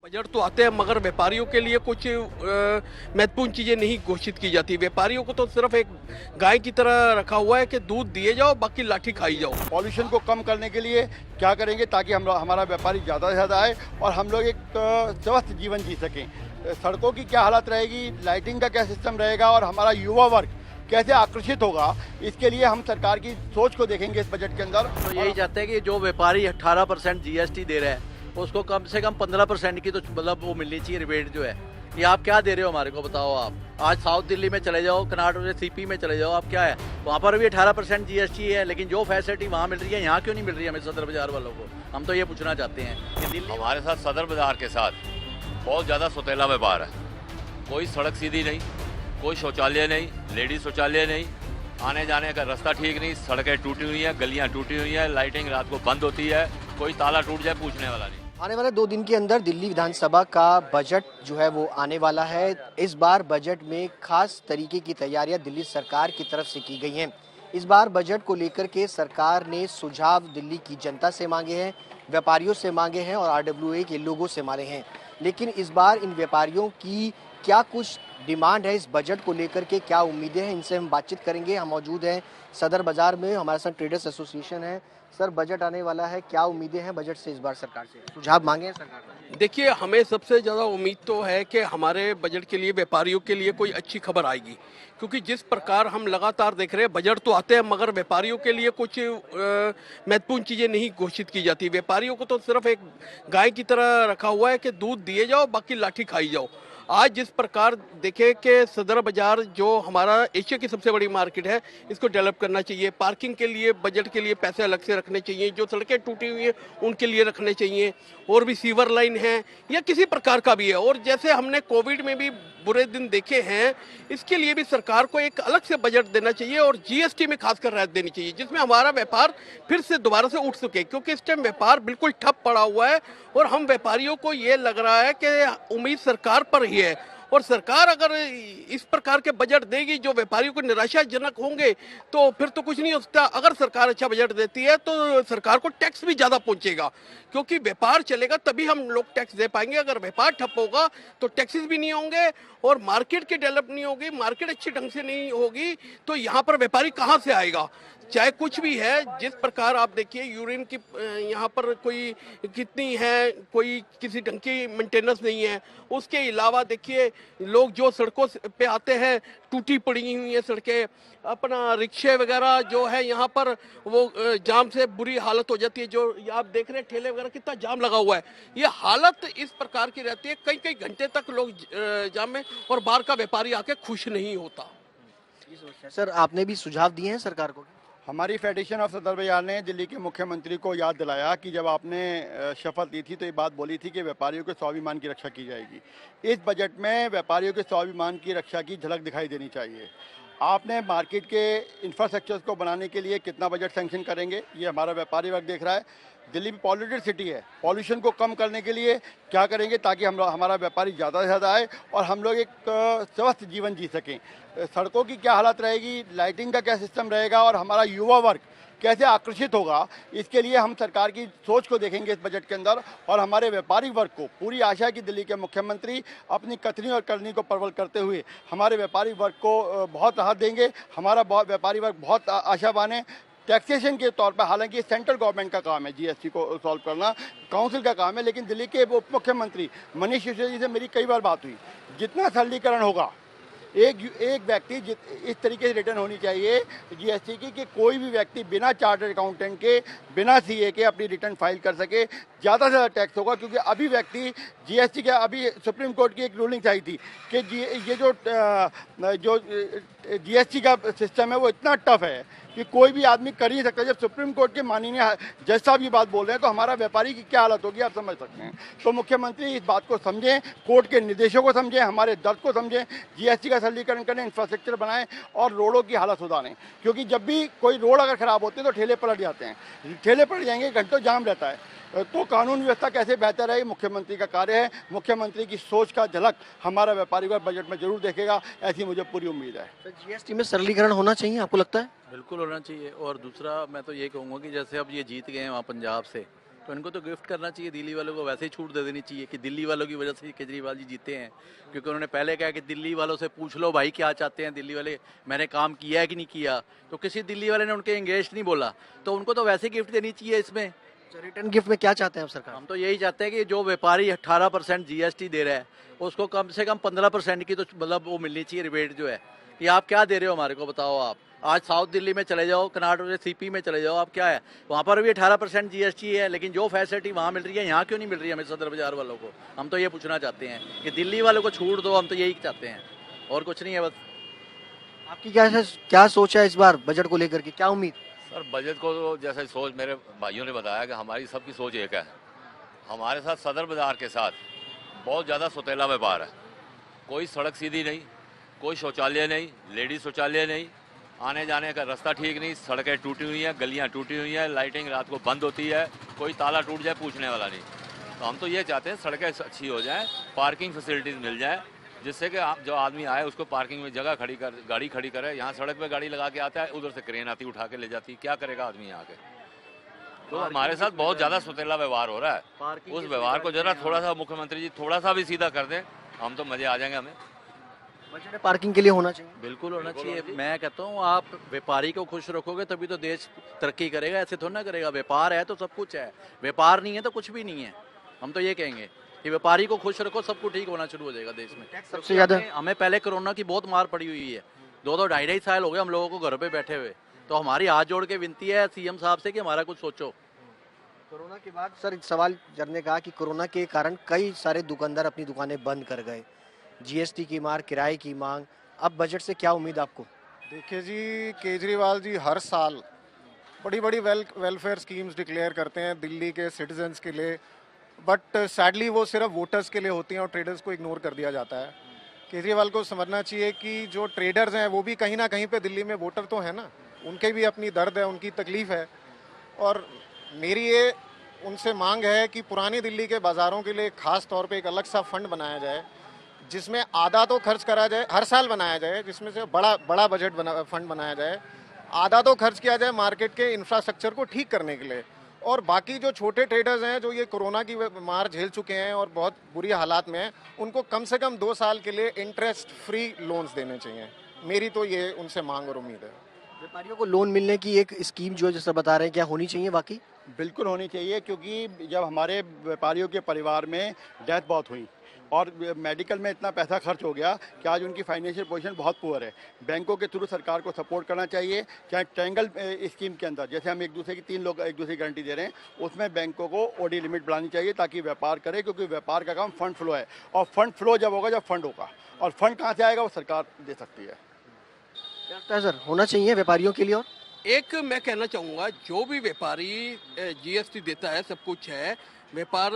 Budget तो आते हैं मगर व्यापारियों के लिए कुछ महत्वपूर्ण चीजें नहीं घोषित की जाती। व्यापारियों को तो सिर्फ एक गाय की तरह रखा हुआ है कि दूध दिए जाओ, बाकी लाठी खाई जाओ। पॉल्यूशन को कम करने के लिए क्या करेंगे ताकि हमारा व्यापारी ज़्यादा से ज़्यादा आए और हम लोग एक स्वस्थ जीवन जी सकें। सड़कों की क्या हालत रहेगी, लाइटिंग का क्या सिस्टम रहेगा और हमारा युवा वर्ग कैसे आकर्षित होगा, इसके लिए हम सरकार की सोच को देखेंगे इस बजट के अंदर। तो यही चाहते हैं कि जो व्यापारी 18% जीएसटी दे रहे हैं उसको कम से कम 15% की तो मतलब वो मिलनी चाहिए रिबेट जो है। ये आप क्या दे रहे हो हमारे को, बताओ आप। आज साउथ दिल्ली में चले जाओ, कर्नाटक में सीपी में चले जाओ, आप क्या है वहाँ पर भी 18% जीएसटी है, लेकिन जो फैसिलिटी वहाँ मिल रही है यहाँ क्यों नहीं मिल रही है हमें सदर बाजार वालों को। हम तो ये पूछना चाहते हैं कि दिल्ली हमारे साथ सदर बाजार के साथ बहुत ज़्यादा सौतेला व्यापार है। कोई सड़क सीधी नहीं, कोई शौचालय नहीं, लेडीज शौचालय नहीं, आने जाने का रास्ता ठीक नहीं, सड़कें टूटी हुई हैं, गलियां टूटी हुई हैं, लाइटिंग रात को बंद होती है, कोई ताला टूट जाए पूछने वाला नहीं। आने वाले 2 दिन के अंदर दिल्ली विधानसभा का बजट जो है वो आने वाला है। इस बार बजट में खास तरीके की तैयारियां दिल्ली सरकार की तरफ से की गई हैं। इस बार बजट को लेकर के सरकार ने सुझाव दिल्ली की जनता से मांगे हैं, व्यापारियों से मांगे हैं और आरडब्ल्यूए के लोगों से मांगे हैं। लेकिन इस बार इन व्यापारियों की क्या कुछ डिमांड है, इस बजट को लेकर के क्या उम्मीदें हैं, इनसे हम बातचीत करेंगे। हम मौजूद हैं सदर बाजार में, हमारे साथ ट्रेडर्स एसोसिएशन है। सर, बजट आने वाला है, क्या उम्मीदें हैं बजट से इस बार सरकार से? सुझाव मांगे हैं सरकार से? देखिए, हमें सबसे ज़्यादा उम्मीद तो है कि हमारे बजट के लिए व्यापारियों के लिए कोई अच्छी खबर आएगी, क्योंकि जिस प्रकार हम लगातार देख रहे हैं बजट तो आते हैं मगर व्यापारियों के लिए कुछ महत्वपूर्ण चीज़ें नहीं घोषित की जाती। व्यापारियों को तो सिर्फ एक गाय की तरह रखा हुआ है कि दूध दिए जाओ, बाकी लाठी खाई जाओ। आज जिस प्रकार देखें कि सदर बाजार जो हमारा एशिया की सबसे बड़ी मार्केट है, इसको डेवलप करना चाहिए। पार्किंग के लिए बजट के लिए पैसे अलग से रखने चाहिए, जो सड़कें टूटी हुई हैं उनके लिए रखने चाहिए, और भी सीवर लाइन है या किसी प्रकार का भी है। और जैसे हमने कोविड में भी बुरे दिन देखे हैं, इसके लिए भी सरकार को एक अलग से बजट देना चाहिए और जीएसटी में खासकर राहत देनी चाहिए, जिसमें हमारा व्यापार फिर से दोबारा से उठ सके, क्योंकि इस टाइम व्यापार बिल्कुल ठप पड़ा हुआ है और हम व्यापारियों को ये लग रहा है कि उम्मीद सरकार पर ही है। और सरकार अगर इस प्रकार के बजट देगी जो व्यापारियों को निराशाजनक होंगे तो फिर तो कुछ नहीं हो सकता। अगर सरकार अच्छा बजट देती है तो सरकार को टैक्स भी ज़्यादा पहुंचेगा, क्योंकि व्यापार चलेगा तभी हम लोग टैक्स दे पाएंगे। अगर व्यापार ठप होगा तो टैक्सेस भी नहीं होंगे और मार्केट की डेवलप नहीं होगी, मार्केट अच्छी ढंग से नहीं होगी तो यहाँ पर व्यापारी कहाँ से आएगा। चाहे कुछ भी है, जिस प्रकार आप देखिए यूरिन की यहाँ पर कोई कितनी है, कोई किसी ढंग की मेंटेनेंस नहीं है। उसके अलावा देखिए लोग जो सड़कों पे आते हैं, टूटी पड़ी हुई हैं सड़कें, अपना रिक्शे वगैरह जो है यहाँ पर वो जाम से बुरी हालत हो जाती है। जो आप देख रहे हैं ठेले वगैरह कितना जाम लगा हुआ है, ये हालत इस प्रकार की रहती है, कई कई घंटे तक लोग जाम में, और बाहर का व्यापारी आके खुश नहीं होता। सर, आपने भी सुझाव दिए हैं सरकार को? हमारी फेडरेशन ऑफ सदर बाजार ने दिल्ली के मुख्यमंत्री को याद दिलाया कि जब आपने शपथ ली थी तो ये बात बोली थी कि व्यापारियों के स्वाभिमान की रक्षा की जाएगी। इस बजट में व्यापारियों के स्वाभिमान की रक्षा की झलक दिखाई देनी चाहिए। आपने मार्केट के इंफ्रास्ट्रक्चर्स को बनाने के लिए कितना बजट सैंक्शन करेंगे, ये हमारा व्यापारी वर्ग देख रहा है। दिल्ली में पॉल्यूटेड सिटी है, पॉल्यूशन को कम करने के लिए क्या करेंगे ताकि हमारा व्यापारी ज़्यादा से ज़्यादा आए और हम लोग एक स्वस्थ जीवन जी सकें। सड़कों की क्या हालत रहेगी, लाइटिंग का क्या सिस्टम रहेगा और हमारा युवा वर्ग कैसे आकर्षित होगा, इसके लिए हम सरकार की सोच को देखेंगे इस बजट के अंदर। और हमारे व्यापारी वर्ग को पूरी आशा है कि दिल्ली के मुख्यमंत्री अपनी कथनी और करनी को प्रबल करते हुए हमारे व्यापारी वर्ग को बहुत राहत देंगे। हमारा व्यापारी वर्ग बहुत आशावान है। टैक्सेशन के तौर पर हालांकि सेंट्रल गवर्नमेंट का काम है जीएसटी को सॉल्व करना, काउंसिल का काम है, लेकिन दिल्ली के उप मुख्यमंत्री मनीष सिसोदिया जी से मेरी कई बार बात हुई, जितना सरलीकरण होगा, एक व्यक्ति इस तरीके से रिटर्न होनी चाहिए जीएसटी की कि कोई भी व्यक्ति बिना चार्टर्ड अकाउंटेंट के, बिना सीए के अपनी रिटर्न फाइल कर सके। ज़्यादा से ज़्यादा टैक्स होगा, क्योंकि अभी व्यक्ति जीएसटी के, अभी सुप्रीम कोर्ट की एक रूलिंग आई थी कि ये जो जीएसटी का सिस्टम है वो इतना टफ है कि कोई भी आदमी कर ही नहीं सकता। जब सुप्रीम कोर्ट के माननीय जज साहब ये बात बोल रहे हैं तो हमारा व्यापारी की क्या हालत होगी आप समझ सकते हैं। तो मुख्यमंत्री इस बात को समझें, कोर्ट के निर्देशों को समझें, हमारे दर्द को समझें, जीएसटी का सरलीकरण करें, इंफ्रास्ट्रक्चर बनाएं और रोडों की हालत सुधारें। क्योंकि जब भी कोई रोड अगर खराब होती है तो ठेले पलट जाते हैं, ठेले पलट जाएंगे, घंटों जाम रहता है। तो कानून व्यवस्था कैसे बेहतर रहे, मुख्यमंत्री का कार्य है। मुख्यमंत्री की सोच का झलक हमारा व्यापारी वर्ग बजट में जरूर देखेगा, ऐसी मुझे पूरी उम्मीद है। तो जीएसटी में सरलीकरण होना चाहिए, आपको लगता है? बिल्कुल होना चाहिए। और दूसरा मैं तो ये कहूँगा कि जैसे अब ये जीत गए हैं वहाँ पंजाब से, तो इनको तो गिफ्ट करना चाहिए, दिल्ली वालों को वैसे ही छूट दे देनी चाहिए कि दिल्ली वालों की वजह से केजरीवाल जी जीते हैं। क्योंकि उन्होंने पहले कहा कि दिल्ली वालों से पूछ लो भाई क्या चाहते हैं दिल्ली वाले, मैंने काम किया है कि नहीं किया, तो किसी दिल्ली वाले ने उनके एंगेज नहीं बोला, तो उनको तो वैसे गिफ्ट देनी चाहिए इसमें। रिटर्न गिफ्ट में क्या चाहते हैं आप सरकार? हम तो यही चाहते हैं कि जो व्यापारी 18% जीएसटी दे रहा है उसको कम से कम 15% की तो मतलब वो मिलनी चाहिए रिबेट जो है। ये आप क्या दे रहे हो हमारे को, बताओ आप। आज साउथ दिल्ली में चले जाओ, कर्नाटक से सीपी में चले जाओ, आप क्या है वहाँ पर भी 18% जीएसटी है, लेकिन जो फैसिलिटी वहाँ मिल रही है यहाँ क्यों नहीं मिल रही है हमें सदर बाजार वालों को। हम तो ये पूछना चाहते हैं कि दिल्ली वालों को छूट दो, हम तो यही चाहते हैं और कुछ नहीं है बस। आपकी क्या सोच है इस बार बजट को लेकर के, क्या उम्मीद? सर बजट को तो जैसे सोच मेरे भाइयों ने बताया कि हमारी सबकी सोच एक है। हमारे साथ सदर बाजार के साथ बहुत ज़्यादा सौतेला व्यापार है। कोई सड़क सीधी नहीं, कोई शौचालय नहीं, लेडीज शौचालय नहीं, आने जाने का रास्ता ठीक नहीं, सड़कें टूटी हुई हैं, गलियां टूटी हुई हैं, लाइटिंग रात को बंद होती है, कोई ताला टूट जाए पूछने वाला नहीं। तो हम तो ये चाहते हैं सड़कें अच्छी हो जाएं, पार्किंग फैसिलिटीज़ मिल जाए, जिससे कि आप जो आदमी आए उसको पार्किंग में जगह खड़ी कर गाड़ी खड़ी करे। यहाँ सड़क पे गाड़ी लगा के आता है, उधर से क्रेन आती उठा के ले जाती, क्या करेगा आदमी यहाँ के। तो हमारे साथ बहुत ज़्यादा सौतेला व्यवहार हो रहा है। उस व्यवहार को जरा थोड़ा सा मुख्यमंत्री जी थोड़ा सा भी सीधा कर दें, हम तो मज़े आ जाएंगे हमें। बजट में पार्किंग के लिए होना चाहिए। बिल्कुल होना चाहिए। मैं कहता हूँ आप व्यापारी को खुश रखोगे तभी तो देश तरक्की करेगा, ऐसे थोड़ा ना करेगा। व्यापार है तो सब कुछ है, व्यापार नहीं है तो कुछ भी नहीं है। हम तो ये कहेंगे कि व्यापारी को खुश रखो, सब कुछ ठीक होना शुरू हो जाएगा देश में। सबसे ज्यादा हमें पहले कोरोना की बहुत मार पड़ी हुई है, 2-2 ढाई साल हो गए हम लोगों को घर पे बैठे हुए। तो हमारी हाथ जोड़ के विनती है सीएम साहब से कि हमारा कुछ सोचो। कोरोना के बाद सर एक सवाल जर ने कहा कि कोरोना के कारण कई सारे दुकानदार अपनी दुकानें बंद कर गए, जीएसटी की मार, किराए की मांग, अब बजट से क्या उम्मीद आपको? देखिए जी, केजरीवाल जी हर साल बड़ी बड़ी वेलफेयर स्कीम्स डिक्लेयर करते हैं दिल्ली के सिटीजन्स के लिए, बट सैडली वो सिर्फ वोटर्स के लिए होती हैं और ट्रेडर्स को इग्नोर कर दिया जाता है। केजरीवाल को समझना चाहिए कि जो ट्रेडर्स हैं वो भी कहीं ना कहीं पे दिल्ली में वोटर तो है ना, उनके भी अपनी दर्द है, उनकी तकलीफ है। और मेरी ये उनसे मांग है कि पुरानी दिल्ली के बाज़ारों के लिए ख़ास तौर पे एक अलग सा फंड बनाया जाए, जिसमें आधा तो खर्च करा जाए, हर साल बनाया जाए, जिसमें से बड़ा बजट फंड बनाया जाए, आधा तो खर्च किया जाए मार्केट के इंफ्रास्ट्रक्चर को ठीक करने के लिए, और बाकी जो छोटे ट्रेडर्स हैं जो ये कोरोना की मार झेल चुके हैं और बहुत बुरी हालात में हैं, उनको कम से कम 2 साल के लिए इंटरेस्ट फ्री लोन्स देने चाहिए। मेरी तो ये उनसे मांग और उम्मीद है। व्यापारियों को लोन मिलने की एक स्कीम जो है जैसा बता रहे हैं, क्या होनी चाहिए वाकई? बिल्कुल होनी चाहिए, क्योंकि जब हमारे व्यापारियों के परिवार में डेथ बहुत हुई और मेडिकल में इतना पैसा खर्च हो गया कि आज उनकी फाइनेंशियल पोजीशन बहुत पुअर है। बैंकों के थ्रू सरकार को सपोर्ट करना चाहिए, चाहे ट्रायंगल स्कीम के अंदर, जैसे हम एक दूसरे की 3 लोग एक दूसरे की गारंटी दे रहे हैं, उसमें बैंकों को ओडी लिमिट बढ़ानी चाहिए ताकि व्यापार करे, क्योंकि व्यापार का काम फंड फ्लो है, और फंड फ्लो जब होगा जब फंड होगा, और फंड कहाँ से आएगा वो सरकार दे सकती है। क्या लगता है सर होना चाहिए व्यापारियों के लिए? और एक मैं कहना चाहूँगा, जो भी व्यापारी जीएसटी देता है, सब कुछ है, व्यापार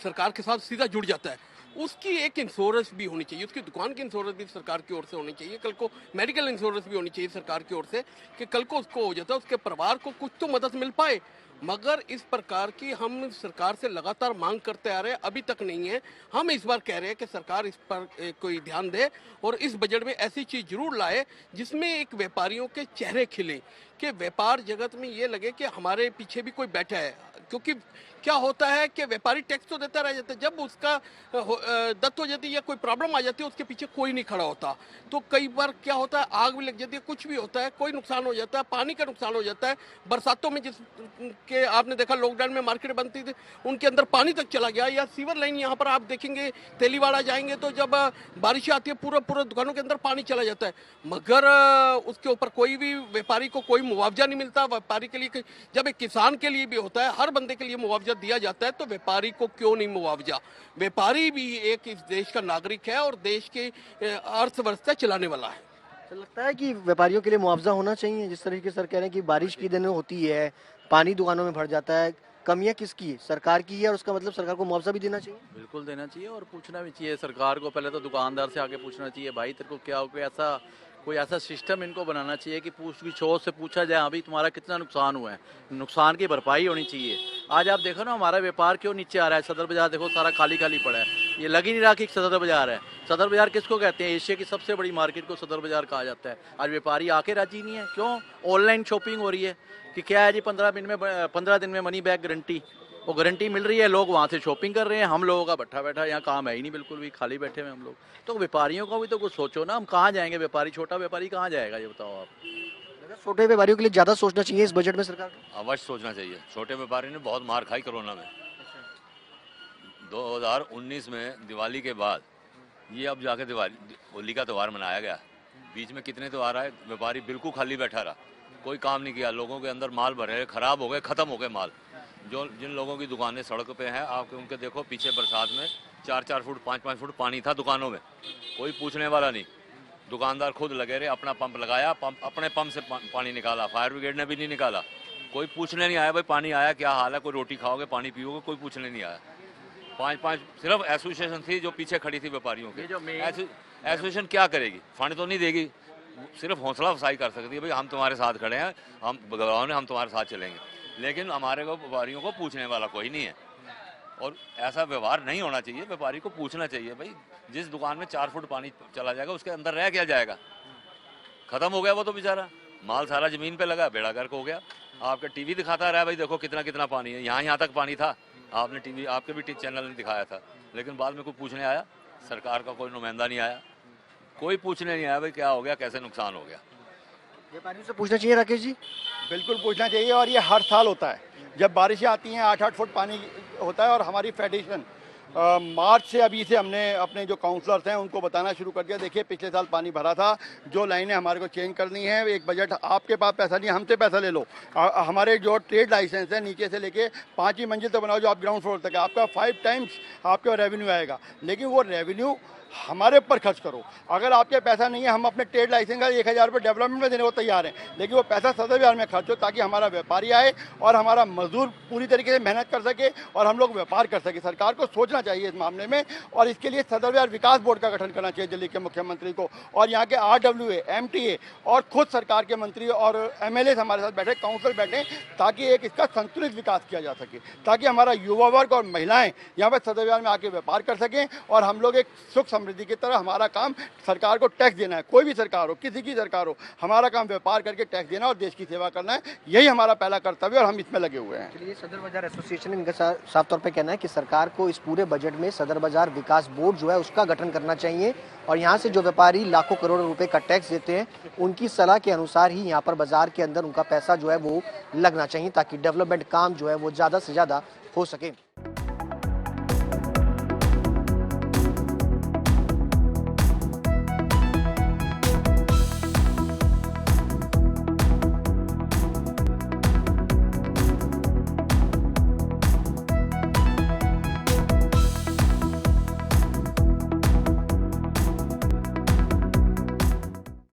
सरकार के साथ सीधा जुड़ जाता है, उसकी एक इंश्योरेंस भी होनी चाहिए, उसकी दुकान की इंश्योरेंस भी सरकार की ओर से होनी चाहिए, कल को मेडिकल इंश्योरेंस भी होनी चाहिए सरकार की ओर से, कि कल को उसको हो जाता है, उसके परिवार को कुछ तो मदद मिल पाए। मगर इस प्रकार की हम सरकार से लगातार मांग करते आ रहे हैं, अभी तक नहीं है। हम इस बार कह रहे हैं कि सरकार इस पर कोई ध्यान दे और इस बजट में ऐसी चीज़ जरूर लाए जिसमें एक व्यापारियों के चेहरे खिले, कि व्यापार जगत में ये लगे कि हमारे पीछे भी कोई बैठा है। क्योंकि क्या होता है कि व्यापारी टैक्स तो देता रह जाता है, जब उसका दत्त हो जाती है या कोई प्रॉब्लम आ जाती है, उसके पीछे कोई नहीं खड़ा होता। तो कई बार क्या होता है, आग भी लग जाती है, कुछ भी होता है, कोई नुकसान हो जाता है, पानी का नुकसान हो जाता है। बरसातों में जिस के आपने देखा लॉकडाउन में मार्केट बनती थी, उनके अंदर पानी तक चला गया, या सीवर लाइन यहाँ पर आप देखेंगे तेलीवाड़ा जाएंगे तो जब बारिश आती है पूरा दुकानों के अंदर पानी चला जाता है, मगर उसके ऊपर कोई भी व्यापारी को कोई मुआवजा नहीं मिलता। व्यापारी के लिए, जब एक किसान के लिए भी होता है, हर बंदे के लिए मुआवजा दिया जाता है, तो व्यापारी को क्यों नहीं मुआवजा? व्यापारी भी एक इस देश का नागरिक है और देश की अर्थव्यवस्था चलाने वाला है। तो लगता है कि व्यापारियों के लिए मुआवजा होना चाहिए, जिस तरीके से सर कह रहे हैं कि बारिश की दिन होती है, पानी दुकानों में भर जाता है, कमियां किसकी है? सरकार की है, और उसका मतलब सरकार को मुआवजा भी देना चाहिए। बिल्कुल देना चाहिए और पूछना भी चाहिए सरकार को। पहले तो दुकानदार से आके पूछना चाहिए, भाई तेरे को क्या हो, कोई ऐसा सिस्टम इनको बनाना चाहिए कि पूछ से पूछा जाए, हाँ भाई तुम्हारा कितना नुकसान हुआ है, नुकसान की भरपाई होनी चाहिए। आज आप देखो ना हमारा व्यापार क्यों नीचे आ रहा है, सदर बाजार देखो सारा खाली पड़ा है, ये लग ही नहीं रहा कि सदर बाजार है। सदर बाजार किसको कहते हैं? एशिया की सबसे बड़ी मार्केट को सदर बाजार कहा जाता है। आज व्यापारी आके राजी नहीं है, क्यों? ऑनलाइन शॉपिंग हो रही है कि क्या है जी 15 दिन में मनी बैक गारंटी, वो गारंटी मिल रही है, लोग वहाँ से शॉपिंग कर रहे हैं, हम लोगों का बैठा बैठा यहाँ काम है ही नहीं, बिल्कुल भी खाली बैठे हुए हम लोग। तो व्यापारियों का भी तो कुछ सोचो ना, हम कहाँ जाएंगे, व्यापारी छोटा व्यापारी कहाँ जाएगा ये बताओ आप। छोटे व्यापारियों के लिए ज्यादा सोचना चाहिए इस बजट में सरकार को। अवश्य सोचना चाहिए। छोटे व्यापारी ने बहुत मार खाई कोरोना में। 2019 में दिवाली के बाद ये अब जाके दिवाली होली का त्यौहार मनाया गया। बीच में कितने त्यौहार आए, व्यापारी बिल्कुल खाली बैठा रहा, कोई काम नहीं किया, लोगों के अंदर माल भरे खराब हो गए, खत्म हो गए माल। जिन लोगों की दुकानें सड़क पे हैं, आप उनके देखो पीछे बरसात में 4-4 फुट 5-5 फुट पानी था दुकानों में, कोई पूछने वाला नहीं। दुकानदार खुद लगे रहे, अपना पंप लगाया, अपने पंप से पानी निकाला, फायर ब्रिगेड ने भी नहीं निकाला, कोई पूछने नहीं आया भाई पानी आया क्या हाल है, कोई रोटी खाओगे पानी पियोगे, कोई पूछने नहीं आया। 5-5 सिर्फ एसोसिएशन थी जो पीछे खड़ी थी व्यापारियों की। एसोसिएशन क्या करेगी, फंड तो नहीं देगी, सिर्फ हौसला अफजाई कर सकती है, भाई हम तुम्हारे साथ खड़े हैं, हम भगवान हम तुम्हारे साथ चलेंगे। लेकिन हमारे को व्यापारियों को पूछने वाला कोई नहीं है, और ऐसा व्यवहार नहीं होना चाहिए। व्यापारी को पूछना चाहिए, भाई जिस दुकान में 4 फुट पानी चला जाएगा उसके अंदर रह क्या जाएगा, खत्म हो गया वो तो बेचारा, माल सारा जमीन पे लगा, बेड़ा गर्क हो गया। आपका टीवी दिखाता रहा भाई देखो कितना कितना पानी है, यहाँ तक पानी था, आपने टीवी आपके भी चैनल ने दिखाया था, लेकिन बाद में कोई पूछने आया, सरकार का कोई नुमाइंदा नहीं आया, कोई पूछने नहीं आया भाई क्या हो गया, कैसे नुकसान हो गया। व्यापारियों से पूछना चाहिए राकेश जी। बिल्कुल पूछना चाहिए, और ये हर साल होता है जब बारिशें आती हैं, 8-8 फुट पानी होता है। और हमारी फेडरेशन मार्च से अभी से हमने अपने जो काउंसलर्स हैं उनको बताना शुरू कर दिया, देखिए पिछले साल पानी भरा था, जो लाइनें हमारे को चेंज करनी है, एक बजट आपके पास पैसा नहीं, हमसे पैसा ले लो। हमारे जो ट्रेड लाइसेंस है नीचे से लेके 5वीं मंजिल तक बनाओ, जो आप ग्राउंड फ्लोर तक है, आपका 5 टाइम्स आपका रेवेन्यू आएगा, लेकिन वो रेवेन्यू हमारे ऊपर खर्च करो। अगर आपके पैसा नहीं है, हम अपने ट्रेड लाइसेंस का 1000 रुपये डेवलपमेंट में देने को तैयार हैं, लेकिन वो पैसा सदर बाजार में खर्च हो ताकि हमारा व्यापारी आए और हमारा मजदूर पूरी तरीके से मेहनत कर सके और हम लोग व्यापार कर सके। सरकार को सोचना चाहिए इस मामले में, और इसके लिए सदर बाजार विकास बोर्ड का गठन करना चाहिए दिल्ली के मुख्यमंत्री को, और यहाँ के RWA, MTA और खुद सरकार के मंत्री और MLA हमारे साथ बैठे, काउंसिल बैठे, ताकि एक इसका संतुलित विकास किया जा सके, ताकि हमारा युवा वर्ग और महिलाएं यहाँ पर सदर बाजार में आके व्यापार कर सकें, और हम लोग एक सुख समृद्धि की तरह, हमारा काम सरकार को टैक्स देना है, कोई भी सरकार हो, किसी की सरकार हो, हमारा काम व्यापार करके टैक्स देना और देश की सेवा करना है, यही हमारा पहला कर्तव्य है और हम इसमें लगे हुए हैं। चलिए, सदर बाजार एसोसिएशन इनका साफ तौर पे कहना है कि सरकार को इस पूरे बजट में सदर बाजार विकास बोर्ड जो है उसका गठन करना चाहिए, और यहाँ से जो व्यापारी लाखों करोड़ों रुपए का टैक्स देते हैं उनकी सलाह के अनुसार ही यहाँ पर बाजार के अंदर उनका पैसा जो है वो लगना चाहिए, ताकि डेवलपमेंट काम जो है वो ज़्यादा से ज़्यादा हो सके।